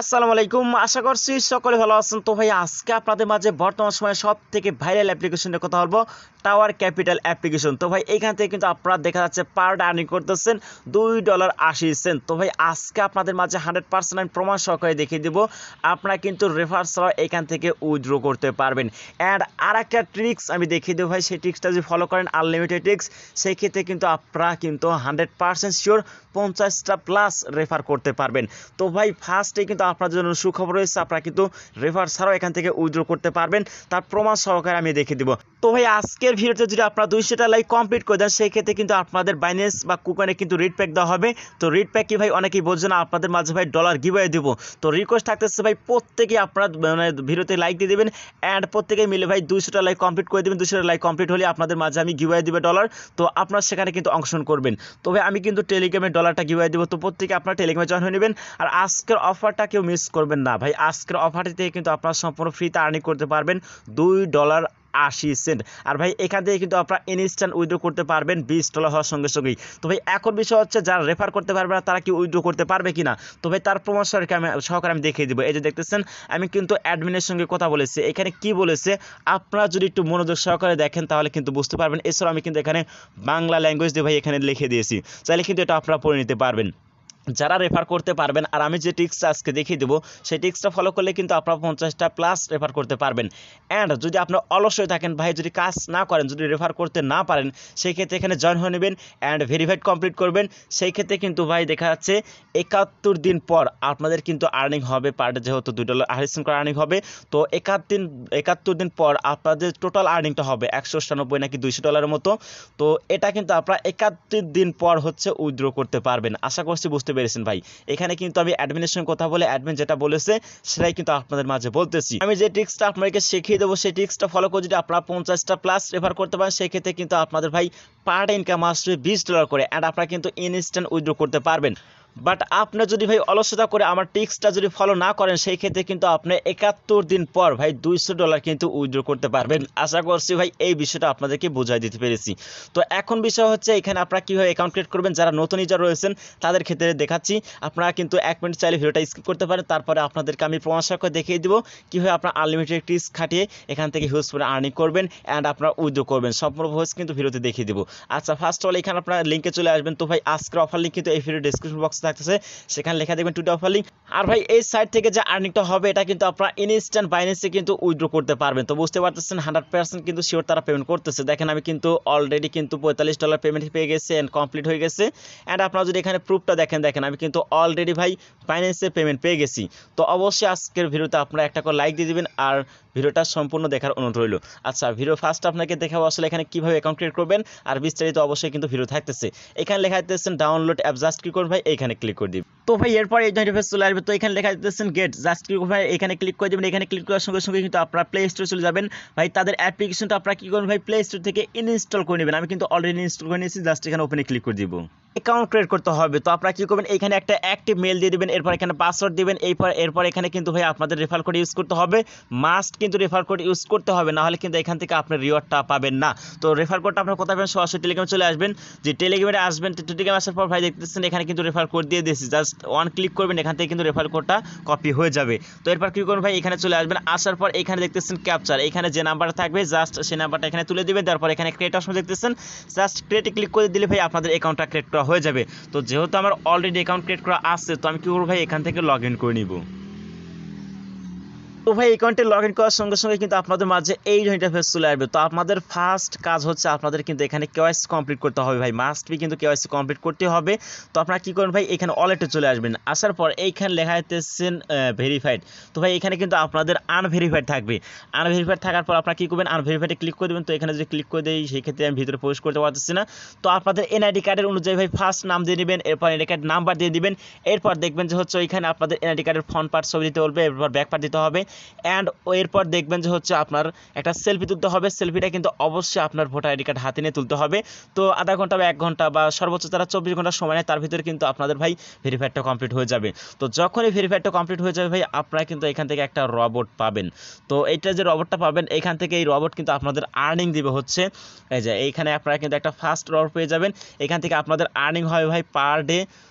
আসসালামু আলাইকুম, আশা করছি সকলে ভালো আছেন। তো ভাই আজকে আপনাদের মাঝে বর্তমান সময়ে সব থেকে ভাইরাল অ্যাপ্লিকেশনের কথা বলবো, টাওয়ার ক্যাপিটাল অ্যাপ্লিকেশন। তো ভাই এইখান থেকে কিন্তু আপনারা দেখা যাচ্ছে পার ডে আর্নিং করতেছেন $2.80। তো ভাই আজকে আপনাদের মাঝে 100% আমি প্রমাণ সহকারে দেখিয়ে দেবো আপনারা কিন্তু রেফার ছাড়াও এখান থেকে উইথড্র করতে পারবেন। অ্যান্ড আর একটা ট্রিক্স আমি দেখিয়ে দেবো ভাই, সেই ট্রিক্সটা যদি ফলো করেন আনলিমিটেড ট্রিক্স, সেই ক্ষেত্রে কিন্তু আপনারা কিন্তু 100% শিওর 50টা প্লাস রেফার করতে পারবেন। তো ভাই ফার্স্টে কিন্তু আপনাদের জন্য সুখবর রয়েছে, আপনারা কিন্তু রেফার ছাড়াও এখান থেকে উইথড্র করতে পারবেন, তার প্রমাণ সহকারে আমি দেখিয়ে দেবো। তো ভাই আজকের ভিডিওতে যদি আপনারা 200টা লাইক কমপ্লিট করে দেন, সেই ক্ষেত্রে কিন্তু আপনাদের বাইন্যান্স বা কুপনে কিন্তু রিড প্যাক দেওয়া হবে। তো রিড প্যাক কি ভাই অনেকেই বোঝে না, আপনাদের মাঝে ভাই ডলার গিভওয়ে দেবো। তো রিকোয়েস্ট থাকতেছে ভাই প্রত্যেকেই আপনারা মানে ভিডিওতে লাইক দিয়ে দেবেন, অ্যান্ড প্রত্যেকেই মিলে ভাই 200টা লাইক কমপ্লিট করে দেবেন। 200টা লাইক কমপ্লিট হলে আপনাদের মাঝে আমি গিভওয়ে দেবো ডলার। তো আপনারা সেখানে কিন্তু অংশগ্রহণ করবেন। তো ভাই আমি কিন্তু টেলিগ্রামে ডলারটা গিভওয়ে দেবো, তো প্রত্যেকে আপনারা টেলিগ্রামে জয়েন হয়ে নেবেন। আর আজকের অফারটা কেউ মিস করবেন না ভাই, আজকের অফারটি থেকে কিন্তু আপনারা সম্পূর্ণ ফ্রিতে আর্নিং করতে পারবেন $2.80। আর ভাই এখান থেকে কিন্তু আপনারা ইনস্ট্যান্ট উইথড্র করতে পারবেন $20 হওয়ার সঙ্গে সঙ্গেই। তো ভাই এখন বিষয় হচ্ছে যারা রেফার করতে পারবে না তারা কি উইথড্র করতে পারবে কিনা, তো ভাই তার প্রমাণ সহকারে আমি দেখিয়ে দিব। এই যে দেখতেছেন আমি কিন্তু অ্যাডমিনের সঙ্গে কথা বলেছি, এখানে কি বলেছে আপনারা যদি একটু মনোযোগ সহকারে দেখেন তাহলে কিন্তু বুঝতে পারবেন। এছাড়াও আমি কিন্তু এখানে বাংলা ল্যাঙ্গুয়েজ দিয়ে ভাই এখানে লিখে দিয়েছি, চাইলে কিন্তু এটা আপনারা পড়ে নিতে পারবেন যারা রেফার করতে পারবেন। আর আমি যে টিক্সটা আজকে দেখিয়ে দেবো সেই টিক্সটা ফলো করলে কিন্তু আপনারা 50টা প্লাস রেফার করতে পারবেন। অ্যান্ড যদি আপনারা অলস হয়ে থাকেন ভাই, যদি কাজ না করেন, যদি রেফার করতে না পারেন, সেই ক্ষেত্রে এখানে জয়েন হয়ে নেবেন অ্যান্ড ভেরিফাইড কমপ্লিট করবেন। সেই ক্ষেত্রে কিন্তু ভাই দেখা যাচ্ছে 71 দিন পর আপনাদের কিন্তু আর্নিং হবে পার ডে, যেহেতু $2.80 করে আর্নিং হবে। তো 71 দিন পর আপনাদের টোটাল আর্নিংটা হবে $197 নাকি $200 মতো। তো এটা কিন্তু আপনারা 71 দিন পর হচ্ছে উইথড্র করতে পারবেন। আশা করছি বুঝতে পেরেছেন ভাই। এখানে কিন্তু আমি অ্যাডমিনের সঙ্গে কথা বলে অ্যাডমিন যেটা বলেছে সেটাই কিন্তু আপনাদের মাঝে বলতেছি। আমি যে ট্রিক্সটা আপনাদেরকে শিখিয়ে দেবো সেই ট্রিক্সটা ফলো করে যদি আপনারা 50টা প্লাস রেফার করতে পারেন, সেই ক্ষেত্রে কিন্তু আপনাদের ভাই পার ডে ইনকাম আসবে $20 করে, অ্যান্ড আপনারা কিন্তু ইনস্ট্যান্ট উইথড্র করতে পারবেন। বাট আপনি যদি ভাই অলসতা করে আমার টিক্সটা যদি ফলো না করেন, সেই ক্ষেত্রে কিন্তু আপনি 71 দিন পর ভাই $200 কিন্তু উইথড্র করতে পারবেন। আশা করছি ভাই এই বিষয়টা আপনাদেরকে বোঝাই দিতে পেরেছি। তো এখন বিষয় হচ্ছে এখানে আপনারা কীভাবে অ্যাকাউন্ট ক্রিয়েট করবেন, যারা নতুন ইউজার রয়েছেন তাদের ক্ষেত্রে দেখাচ্ছি। আপনারা কিন্তু 1 মিনিট চাইলে ভিডিওটা স্কিপ করতে পারেন, তারপরে আপনাদেরকে আমি প্রমাণ সহকারে দেখিয়ে দেবো কীভাবে আপনারা আনলিমিটেড টিক্স খাটিয়ে এখান থেকে হিউজ করে আর্নিং করবেন অ্যান্ড আপনারা উইথড্র করবেন। সম্পূর্ণ ভয়েস কিন্তু ভিডিওতে দেখিয়ে দেবো। আচ্ছা ফার্স্ট অল এখানে আপনারা লিঙ্কে চলে আসবেন। তো ভাই আজকের অফার লিঙ্ক কিন্তু এই ভিডিও ডেসক্রিপশন বক্সে থাকতেছে, সেখানে লেখা দেখবেন টুডে অফার লিঙ্ক। আর ভাই এই সাইট থেকে যে আর্নিংটা হবে এটা কিন্তু আপনারা ইনস্ট্যান্ট বাইন্যান্সে কিন্তু উইথড্র করতে পারবেন। তো বুঝতে পারতেছেন 100% কিন্তু শিওর তারা পেমেন্ট করতেছে। দেখেন আমি কিন্তু অলরেডি কিন্তু $45 পেমেন্ট পেয়ে গেছে অ্যান্ড কমপ্লিট হয়ে গেছে। অ্যান্ড আপনারা যদি এখানে প্রুফটা দেখেন আমি কিন্তু অলরেডি ভাই বাইন্যান্সে পেমেন্ট পেয়ে গেছি। তো অবশ্যই আজকের ভিডিওতে আপনারা একটা করে লাইক দিয়ে দিবেন আর ভিডিওটা সম্পূর্ণ দেখার অনুরোধ রইল। আচ্ছা ভিডিও ফার্স্ট আপনাকে দেখাবো আসলে এখানে কীভাবে অ্যাকাউন্ট ক্রিয়েট করবেন, আর বিস্তারিত অবশ্যই কিন্তু ভিডিও থাকতেছে। এখানে লেখা দিতেছেন ডাউনলোড অ্যাপ, জাস্ট ক্লিক করুন ভাই, এখানে ক্লিক করে দিবেন। তো ভাই এরপর এই ইন্টারফেস চলে আসবে। তো এখানে লেখা দিতেছেন গেট, জাস্ট ক্লিক করুন ভাই, এখানে ক্লিক করে দেবেন। এখানে ক্লিক করার সঙ্গে সঙ্গে কিন্তু আপনারা প্লে স্টোরে চলে যাবেন। ভাই তাদের অ্যাপ্লিকেশনটা আপনারা কী করবেন ভাই, প্লে স্টোর থেকে ইনস্টল করে নেবেন। আমি কিন্তু অলরেডি ইনস্টল করে নিয়েছি, জাস্ট এখানে ওপেনে ক্লিক করে দিব। অ্যাকাউন্ট ক্রিয়েট করতে হবে। তো আপনারা কী করবেন, এখানে একটা অ্যাক্টিভ মেল দিয়ে দেবেন, এরপর এখানে পাসওয়ার্ড দিবেন। এরপর এখানে কিন্তু ভাই আপনাদের রেফার কোড ইউজ করতে হবে, মাস্ট কিন্তু রেফার কোড ইউজ করতে হবে, না হলে কিন্তু এখান থেকে আপনার রিওয়ার্ডটা পাবেন না। তো রেফার কোডটা আপনার কোথায় পাবেন, সরাসরি টেলিগ্রামে চলে আসবেন। যে টেলিগ্রামে আসবেন, টেলিগ্রামে আসার পর ভাই দেখতেছেন এখানে কিন্তু রেফার কোড দিয়ে দিয়েছি, জাস্ট ওয়ান ক্লিক করবেন, এখান থেকে কিন্তু রেফার কোডটা কপি হয়ে যাবে। তো এরপর কী করবেন ভাই, এখানে চলে আসবেন। আসার পর এখানে দেখতেছেন ক্যাপচার, এখানে যে নাম্বারটা থাকবে জাস্ট সেই নাম্বারটা এখানে তুলে দিবেন। তারপর এখানে ক্রিয়েট অপশন দেখতেছেন, জাস্ট ক্রিয়েটে ক্লিক করে দিলে ভাই আপনাদের অ্যাকাউন্টটা ক্রিয়েট করা হয়ে যাবে। তো যেহেতু আমার অলরেডি অ্যাকাউন্ট ক্রিয়েট করা আছে, তো আমি কী করবো ভাই, এখান থেকে লগ ইন করে নিব। তো ভাই অ্যাকাউন্টে লগ ইন করার সঙ্গে সঙ্গে কিন্তু আপনাদের মাঝে এই ইন্টারফেস চলে আসবে। তো আপনাদের ফার্স্ট কাজ হচ্ছে আপনাদের কিন্তু এখানে কেওয়াইসি কমপ্লিট করতে হবে ভাই, মাস্ট বি কিন্তু কেওয়াইসি কমপ্লিট করতে হবে। তো আপনারা কী করেন ভাই, এখানে ওয়ালেটে চলে আসবেন। আসার পর এইখানে লেখা হইতেছেন ভেরিফাইড। তো ভাই এখানে কিন্তু আপনাদের আনভেরিফাইড থাকবে। আনভেরিফাইড থাকার পর আপনারা কী করবেন, আনভেরিফাইডে ক্লিক করে দেবেন। তো এখানে যদি ক্লিক করে দিই সেই ক্ষেত্রে আমি ভিতরে প্রবেশ করতে পারতেছি না। তো আপনাদের এনআইডি কার্ডের অনুযায়ী ভাই ফার্স্ট নাম দিয়ে নেবেন, এরপর এনআইডি কার্ড নাম্বার দিয়ে দিবেন। এরপর দেখবেন যে হচ্ছে ওইখানে আপনাদের এনআইডি কার্ডের ফ্রন্ট পার্ট ছবি দিতে বলবে, এরপর ব্যাক পার্ট দিতে হবে। অ্যান্ড এরপর দেখবেন যে হচ্ছে আপনার একটা সেলফি তুলতে হবে। সেলফিটা কিন্তু অবশ্যই আপনার ভোটার আইডি কার্ড হাতে নিয়ে তুলতে হবে। তো আধা ঘন্টা বা 1 ঘন্টা বা সর্বোচ্চ তারা 24 ঘন্টা সময় নেয়, তার ভিতরে কিন্তু আপনাদের ভাই ভেরিফাইডটা কমপ্লিট হয়ে যাবে। তো যখনই ভেরিফাইডটা কমপ্লিট হয়ে যাবে ভাই, আপনারা কিন্তু এখান থেকে একটা রবট পাবেন। তো এইটা যে রবটটা পাবেন, এখান থেকে এই রবট কিন্তু আপনাদের আর্নিং দিবে হচ্ছে এই যে এইখানে আপনারা কিন্তু একটা ফার্স্ট রবট পেয়ে যাবেন। এখান থেকে আপনাদের আর্নিং হবে ভাই পার ডে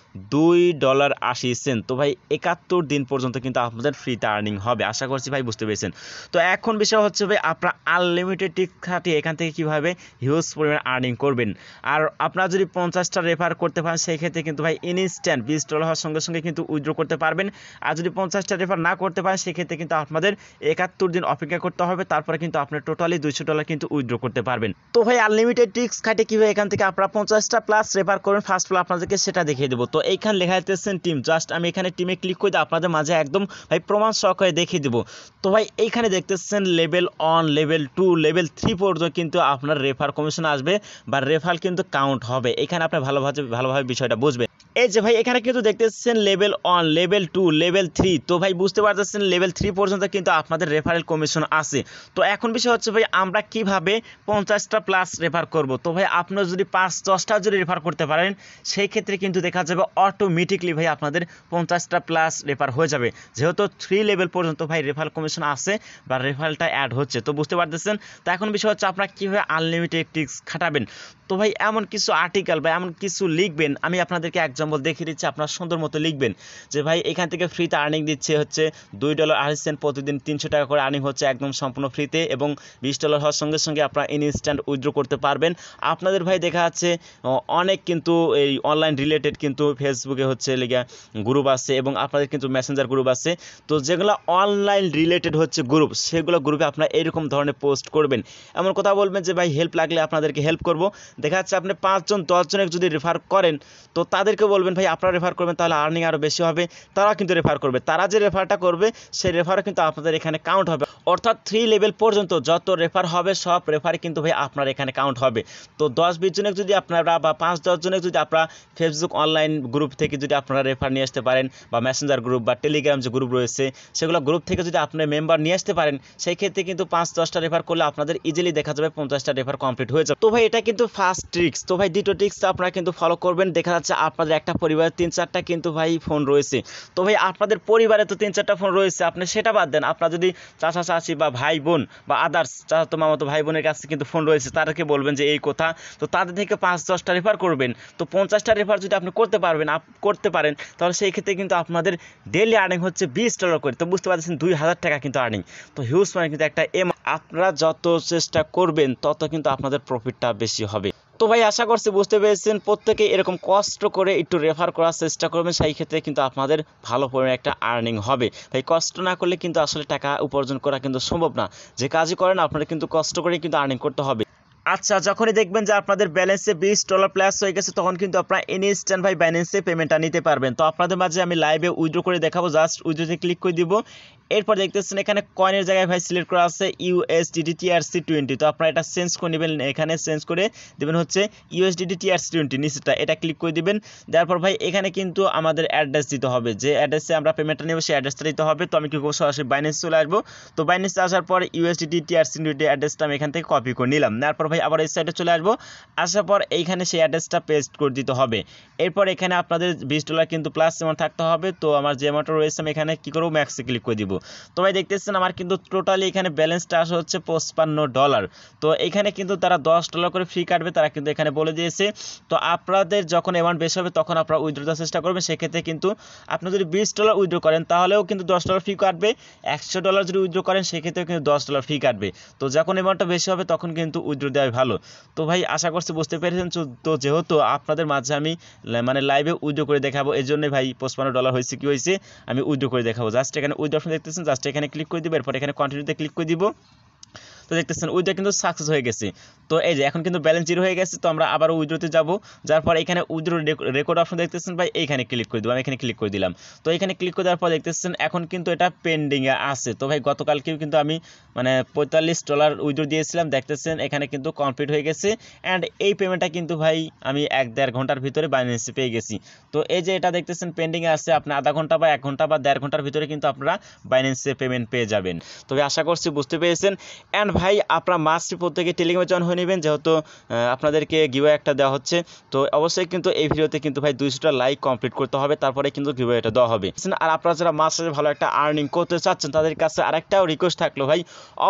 $2.80। তো ভাই 71 দিন পর্যন্ত কিন্তু আপনাদের ফ্রিতে আর্নিং হবে। আশা করছি ভাই বুঝতে পেরেছেন। তো এখন বিষয় হচ্ছে ভাই আপনারা আনলিমিটেড টিক্স খাটিয়ে এখান থেকে কীভাবে হিউজ পরিমাণ আর্নিং করবেন। আর আপনারা যদি 50টা রেফার করতে পারেন সেই ক্ষেত্রে কিন্তু ভাই ইনস্ট্যান্ট $20 হওয়ার সঙ্গে সঙ্গে কিন্তু উইথড্র করতে পারবেন। আর যদি 50টা রেফার না করতে পারেন সেক্ষেত্রে কিন্তু আপনাদের 71 দিন অপেক্ষা করতে হবে, তারপরে কিন্তু আপনার টোটালি $200 কিন্তু উইথড্র করতে পারবেন। তো ভাই আনলিমিটেড টিক্স খাটে কীভাবে এখান থেকে আপনারা 50টা প্লাস রেফার করবেন ফার্স্ট অফ অল আপনাদেরকে সেটা দেখিয়ে দেবো। তো এইখানে লেখা যাচ্ছেন টিম, জাস্ট আমি এখানে টিমে ক্লিক করে দিয়ে আপনাদের মাঝে একদম ভাই প্রমাণ সহকারে দেখিয়ে দেবো। তো ভাই এইখানে দেখতেছেন লেভেল 1, লেভেল 2, লেভেল 3 পর্যন্ত কিন্তু আপনার রেফার কমিশন আসবে বা রেফার কিন্তু কাউন্ট হবে। এখানে আপনি ভালোভাবে বিষয়টা বুঝবেন। এই যে ভাই এখানে কিন্তু দেখতেছেন লেভেল 1, লেভেল 2, লেভেল 3। তো ভাই বুঝতে পারতেছেন লেভেল 3 পর্যন্ত কিন্তু আপনাদের রেফারেল কমিশন আছে। তো এখন বিষয় হচ্ছে ভাই আমরা কিভাবে 50টা প্লাস রেফার করব। তো ভাই আপনারা যদি 5-10টা যদি রেফার করতে পারেন সেই ক্ষেত্রে কিন্তু দেখা যাবে অটোমেটিকলি ভাই আপনাদের 50টা প্লাস রেফার হয়ে যাবে, যেহেতু 3 লেভেল পর্যন্ত ভাই রেফারেল কমিশন আছে বা রেফারেলটা অ্যাড হচ্ছে। তো বুঝতে পারতেছেন। তো এখন বিষয় হচ্ছে আপনারা কীভাবে আনলিমিটেড টিক্স খাটাবেন। তো ভাই এমন কিছু আর্টিকেল বা এমন কিছু লিখবেন, আমি আপনাদেরকে এক্সাম্পল দেখিয়ে দিচ্ছি, আপনারা সুন্দর মতো লিখবেন যে ভাই এখান থেকে ফ্রিতে আর্নিং দিচ্ছে হচ্ছে $2.80, প্রতিদিন 300 টাকা করে আর্নিং হচ্ছে একদম সম্পূর্ণ ফ্রিতে, এবং $20 হওয়ার সঙ্গে সঙ্গে আপনারা ইনস্ট্যান্ট উইথড্র করতে পারবেন। আপনাদের ভাই দেখা যাচ্ছে অনেক কিন্তু এই অনলাইন রিলেটেড কিন্তু ফেসবুকে হচ্ছে লেগে গ্রুপ আছে এবং আপনাদের কিন্তু মেসেঞ্জার গ্রুপ আছে। তো যেগুলো অনলাইন রিলেটেড হচ্ছে গ্রুপ, সেগুলো গ্রুপে আপনারা এরকম ধরনের পোস্ট করবেন, এমন কথা বলবেন যে ভাই হেল্প লাগলে আপনাদেরকে হেল্প করব। দেখা যাচ্ছে আপনি 5-10 জনের যদি রেফার করেন তো তাদেরকে বলবেন ভাই আপনারা রেফার করবেন, তাহলে আর্নিং আরও বেশি হবে। তারাও কিন্তু রেফার করবে, তারা যে রেফারটা করবে সেই রেফারও কিন্তু আপনাদের এখানে কাউন্ট হবে। অর্থাৎ 3 লেভেল পর্যন্ত যত রেফার হবে সব রেফারই কিন্তু ভাই আপনার এখানে কাউন্ট হবে। তো 10-20 জনের যদি আপনারা বা 5-10 জনের যদি আপনারা ফেসবুক অনলাইন গ্রুপ থেকে যদি আপনারা রেফার নিয়ে আসতে পারেন, বা মেসেঞ্জার গ্রুপ বা টেলিগ্রাম যে গ্রুপ রয়েছে সেগুলো গ্রুপ থেকে যদি আপনি মেম্বার নিয়ে আসতে পারেন সেই ক্ষেত্রে কিন্তু 5-10টা রেফার করলে আপনাদের ইজিলি দেখা যাবে 50টা রেফার কমপ্লিট হয়ে যাবে। তো ভাই এটা কিন্তু ফার্স্ট ট্রিক্স। তো ভাই দ্বিতীয় ট্রিক্সটা আপনারা কিন্তু ফলো করবেন। দেখা যাচ্ছে আপনাদের একটা পরিবারে 3-4টা কিন্তু ভাই ফোন রয়েছে। তো ভাই আপনাদের পরিবারে তো 3-4টা ফোন রয়েছে, আপনি সেটা বাদ দেন, আপনারা যদি চাচা চাচি বা ভাই বোন বা আদার্স চাচাতো মামাতো ভাই বোনের কাছে কিন্তু ফোন রয়েছে, তাদেরকে বলবেন যে এই কথা। তো তাদের থেকে 5-10টা রেফার করবেন। তো 50টা রেফার যদি আপনি করতে পারেন তাহলে সেই ক্ষেত্রে কিন্তু আপনাদের ডেইলি আর্নিং হচ্ছে $20 করে। তো বুঝতে পারছেন 2000 টাকা কিন্তু আর্নিং। তো হিউজ মানে কিন্তু একটা আপনারা যত চেষ্টা করবেন তত কিন্তু আপনাদের প্রফিটটা বেশি হবে। তো ভাই আশা করছি বুঝতে পেরেছেন। প্রত্যেকে এরকম কষ্ট করে একটু রেফার করার চেষ্টা করবেন, সেই ক্ষেত্রে কিন্তু আপনাদের ভালো পরিমাণে একটা আর্নিং হবে। ভাই কষ্ট না করলে কিন্তু আসলে টাকা উপার্জন করা কিন্তু সম্ভব না। যে কাজই করেন আপনাদের কিন্তু কষ্ট করে কিন্তু আর্নিং করতে হবে। আচ্ছা, যখনই দেখবেন যে আপনাদের ব্যালেন্সে $20 প্লাস হয়ে গেছে তখন কিন্তু আপনারা ইনস্ট্যান্ট ভাই বাইন্যান্সে পেমেন্টটা নিতে পারবেন। তো আপনাদের মাঝে আমি লাইভে উইথড্র করে দেখাবো, জাস্ট উইথড্রোতে ক্লিক করে দিব। এরপর দেখতেছেন এখানে কয়েনের জায়গায় ভাই সিলেক্ট করা আছে USDT TRC20। তো আপনারা এটা চেঞ্জ করে নেবেন, এখানে চেঞ্জ করে দেবেন হচ্ছে USDT TRC20 নিচেটা, এটা ক্লিক করে দিবেন। দেওয়ার পর ভাই এখানে কিন্তু আমাদের অ্যাড্রেস দিতে হবে, যে অ্যাড্রেসে আমরা পেমেন্টটা নেব সেই অ্যাড্রেসটা দিতে হবে। তো আমি কি করবো, সরাসরি বাইন্যান্সে চলে আসবো। তো বাইন্যান্সে আসার পর USDT TRC20 অ্যাড্রেসটা আমি এখান থেকে কপি করে নিলাম। নেওয়ার পর ভাই আবার এই সাইডে চলে আসবো। আসার পর এইখানে সেই অ্যাড্রেসটা পেস্ট করে দিতে হবে। এরপর এখানে আপনাদের $20 কিন্তু প্লাস অ্যামাউন্ট থাকতে হবে। তো আমার যে অ্যামাউন্টটা রয়েছে আমি এখানে কি করবো, ম্যাক্সে ক্লিক করে দিব। তো ভাই দেখতেছেন আমার কিন্তু টোটালি এখানে ব্যালেন্সটা আসা হচ্ছে $55। তো এখানে কিন্তু তারা $10 করে ফ্রি কাটবে, তারা কিন্তু এখানে বলে দিয়েছে। তো আপনাদের যখন অ্যামাউন্ট বেশি হবে তখন আপনারা উইথড্র দেওয়ার চেষ্টা করবেন। সেক্ষেত্রে কিন্তু আপনি যদি $20 উইথড্র করেন তাহলেও কিন্তু $10 ফ্রি কাটবে, $100 যদি উইথড্র করেন সেক্ষেত্রেও কিন্তু $10 ফ্রি কাটবে। তো যখন অ্যামাউন্টটা বেশি হবে তখন কিন্তু উইথড্র দেওয়াই ভালো। তো ভাই আশা করছি বুঝতে পেরেছেন। তো যেহেতু আপনাদের মাঝে আমি মানে লাইভে উইথড্র করে দেখাবো, এই জন্যই ভাই $55 হয়েছে কি হয়েছে আমি উইথড্র করে দেখাবো। জাস্ট এখানে উইথড্র অপশন দেখতেছেন, জাস্ট এখানে ক্লিক করে দিব। এরপর এখানে কন্টিনিউতে ক্লিক করে দিব। তো দেখতেছেন উইথড্র কিন্তু সাকসেস হয়ে গেছে। তো এই যে এখন কিন্তু ব্যালেন্স জিরো হয়ে গেছে। তো আমরা আবার উইথড্রতে যাব, যার পর এখানে উইথড্র রেকর্ড অপশন দেখতেছেন ভাই, এইখানে ক্লিক করে দিব। আমি এখানে ক্লিক করে দিলাম। তো এখানে ক্লিক করে দেওয়ার পর দেখতেছেন এখন কিন্তু এটা পেন্ডিংয়ে আছে। তো ভাই গতকালকেও কিন্তু আমি মানে $45 উইথড্র দিয়েছিলাম, দেখতেছেন এখানে কিন্তু কমপ্লিট হয়ে গেছে। অ্যান্ড এই পেমেন্টটা কিন্তু ভাই আমি 1-1.5 ঘন্টার ভিতরে বাইন্যান্সে পেয়ে গেছি। তো এই যে এটা দেখতেছেন পেন্ডিংয়ে আছে, আপনি আধা ঘন্টা বা 1 ঘন্টা বা 1.5 ঘন্টার ভিতরে কিন্তু আপনারা বাইন্যান্সে পেমেন্ট পেয়ে যাবেন। তবে আশা করছি বুঝতে পেরেছেন। অ্যান্ড ভাই আপনারা মাস্ট প্রত্যেকে টেলিগ্রামে জয়েন হয়ে নেবেন, যেহেতু আপনাদেরকে গিভওয়ে একটা দেওয়া হচ্ছে। তো অবশ্যই কিন্তু এই ভিডিওতে কিন্তু ভাই 200টা লাইক কমপ্লিট করতে হবে, তারপরে কিন্তু গিভওয়েটা দেওয়া হবে। আর আপনারা যারা মাস্টারে ভালো একটা আর্নিং করতে চাচ্ছেন তাদের কাছে আরেকটাও রিকোয়েস্ট থাকলো ভাই,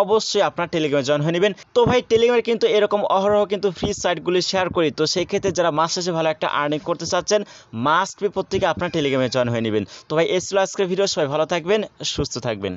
অবশ্যই আপনার টেলিগ্রামে জয়েন হয়ে নেবেন। তো ভাই টেলিগ্রামে কিন্তু এরকম অহরহ কিন্তু ফ্রি সাইটগুলি শেয়ার করি, তো সেই ক্ষেত্রে যারা মাস্টারে ভালো একটা আর্নিং করতে চাচ্ছেন মাস্ট বি প্রত্যেকে আপনার টেলিগ্রামে জয়েন হয়ে নেবেন। তো ভাই এই ছিল আজকের ভিডিও, সবাই ভালো থাকবেন, সুস্থ থাকবেন।